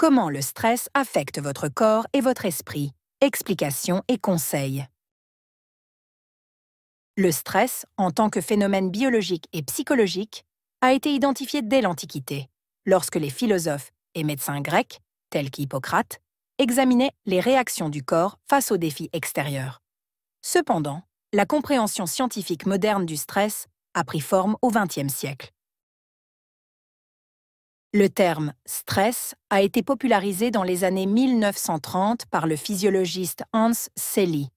Comment le stress affecte votre corps et votre esprit? Explications et conseils. Le stress, en tant que phénomène biologique et psychologique, a été identifié dès l'Antiquité, lorsque les philosophes et médecins grecs, tels qu'Hippocrate, examinaient les réactions du corps face aux défis extérieurs. Cependant, la compréhension scientifique moderne du stress a pris forme au XXe siècle. Le terme « stress » a été popularisé dans les années 1930 par le physiologiste Hans Selye,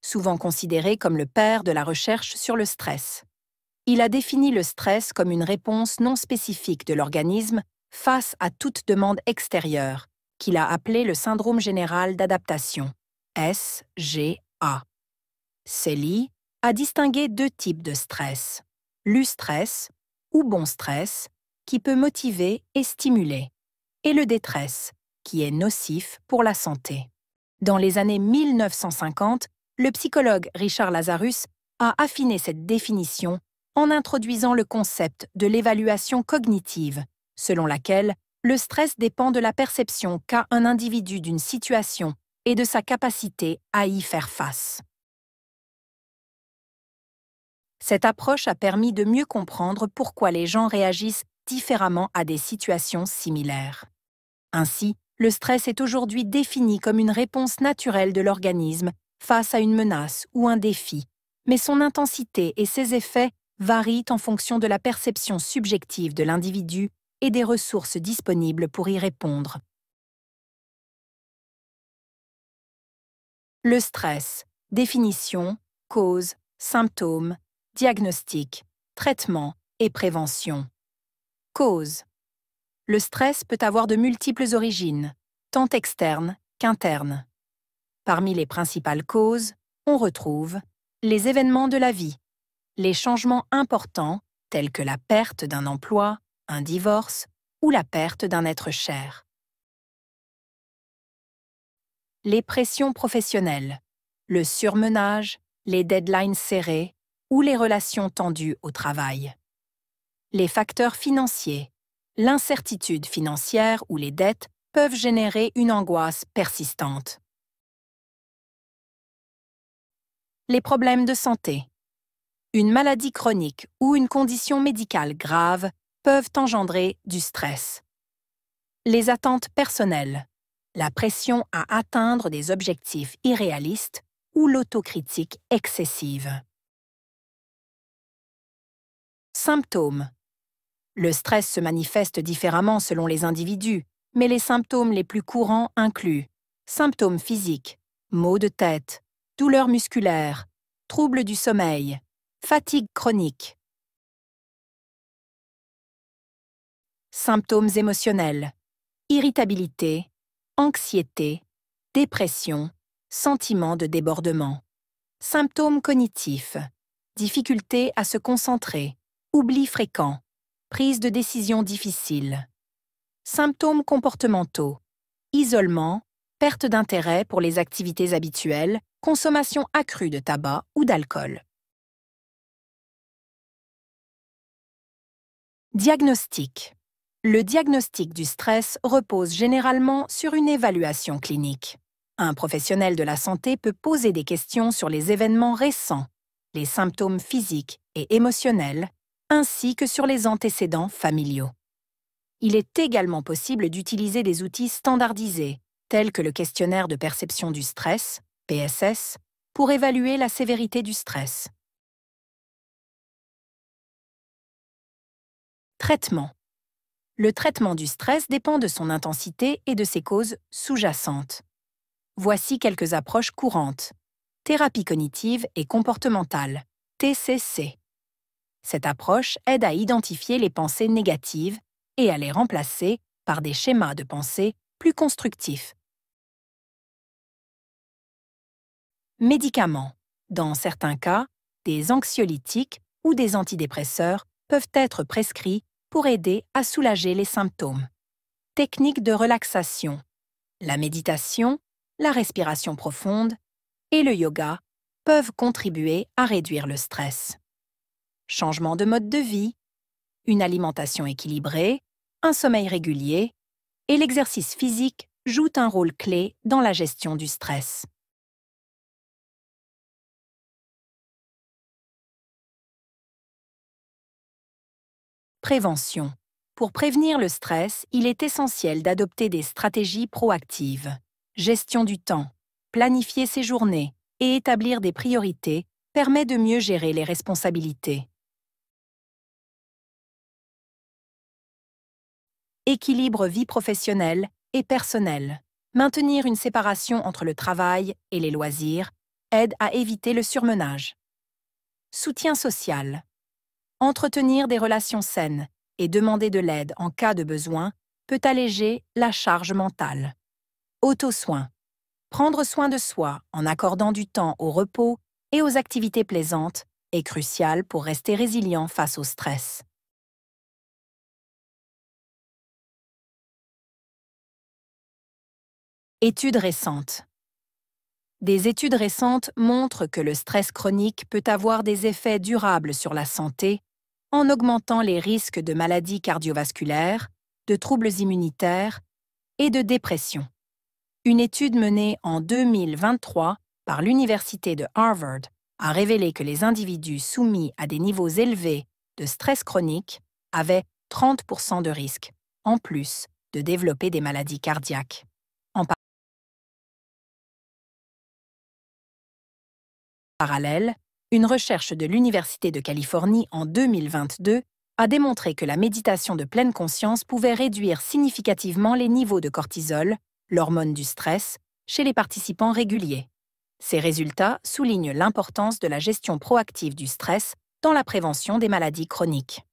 souvent considéré comme le père de la recherche sur le stress. Il a défini le stress comme une réponse non spécifique de l'organisme face à toute demande extérieure, qu'il a appelé le syndrome général d'adaptation, SGA. Selye a distingué deux types de stress, l'eustress, ou bon stress, qui peut motiver et stimuler, et le détresse, qui est nocif pour la santé. Dans les années 1950, le psychologue Richard Lazarus a affiné cette définition en introduisant le concept de l'évaluation cognitive, selon laquelle le stress dépend de la perception qu'a un individu d'une situation et de sa capacité à y faire face. Cette approche a permis de mieux comprendre pourquoi les gens réagissent différemment à des situations similaires. Ainsi, le stress est aujourd'hui défini comme une réponse naturelle de l'organisme face à une menace ou un défi, mais son intensité et ses effets varient en fonction de la perception subjective de l'individu et des ressources disponibles pour y répondre. Le stress, définition, cause, symptômes, diagnostic, traitement et prévention. Cause. Le stress peut avoir de multiples origines, tant externes qu'internes. Parmi les principales causes, on retrouve les événements de la vie, les changements importants tels que la perte d'un emploi, un divorce ou la perte d'un être cher. Les pressions professionnelles, le surmenage, les deadlines serrés ou les relations tendues au travail. Les facteurs financiers, l'incertitude financière ou les dettes peuvent générer une angoisse persistante. Les problèmes de santé. Une maladie chronique ou une condition médicale grave peuvent engendrer du stress. Les attentes personnelles, la pression à atteindre des objectifs irréalistes ou l'autocritique excessive. Symptômes. Le stress se manifeste différemment selon les individus, mais les symptômes les plus courants incluent symptômes physiques, maux de tête, douleurs musculaires, troubles du sommeil, fatigue chronique. Symptômes émotionnels, irritabilité, anxiété, dépression, sentiment de débordement. Symptômes cognitifs, difficulté à se concentrer, oubli fréquent, prise de décision difficile. Symptômes comportementaux, isolement, perte d'intérêt pour les activités habituelles, consommation accrue de tabac ou d'alcool. Diagnostic. Le diagnostic du stress repose généralement sur une évaluation clinique. Un professionnel de la santé peut poser des questions sur les événements récents, les symptômes physiques et émotionnels, ainsi que sur les antécédents familiaux. Il est également possible d'utiliser des outils standardisés, tels que le questionnaire de perception du stress, PSS, pour évaluer la sévérité du stress. Traitement. Le traitement du stress dépend de son intensité et de ses causes sous-jacentes. Voici quelques approches courantes. Thérapie cognitive et comportementale, TCC. Cette approche aide à identifier les pensées négatives et à les remplacer par des schémas de pensée plus constructifs. Médicaments. Dans certains cas, des anxiolytiques ou des antidépresseurs peuvent être prescrits pour aider à soulager les symptômes. Techniques de relaxation. La méditation, la respiration profonde et le yoga peuvent contribuer à réduire le stress. Changement de mode de vie, une alimentation équilibrée, un sommeil régulier, et l'exercice physique joue un rôle clé dans la gestion du stress. Prévention. Pour prévenir le stress, il est essentiel d'adopter des stratégies proactives. Gestion du temps, planifier ses journées et établir des priorités permet de mieux gérer les responsabilités. Équilibre vie professionnelle et personnelle. Maintenir une séparation entre le travail et les loisirs aide à éviter le surmenage. Soutien social. Entretenir des relations saines et demander de l'aide en cas de besoin peut alléger la charge mentale. Auto-soin. Prendre soin de soi en accordant du temps au repos et aux activités plaisantes est crucial pour rester résilient face au stress. Études récentes. Des études récentes montrent que le stress chronique peut avoir des effets durables sur la santé en augmentant les risques de maladies cardiovasculaires, de troubles immunitaires et de dépression. Une étude menée en 2023 par l'Université de Harvard a révélé que les individus soumis à des niveaux élevés de stress chronique avaient 30% de risque, en plus, de développer des maladies cardiaques. En parallèle, une recherche de l'Université de Californie en 2022 a démontré que la méditation de pleine conscience pouvait réduire significativement les niveaux de cortisol, l'hormone du stress, chez les participants réguliers. Ces résultats soulignent l'importance de la gestion proactive du stress dans la prévention des maladies chroniques.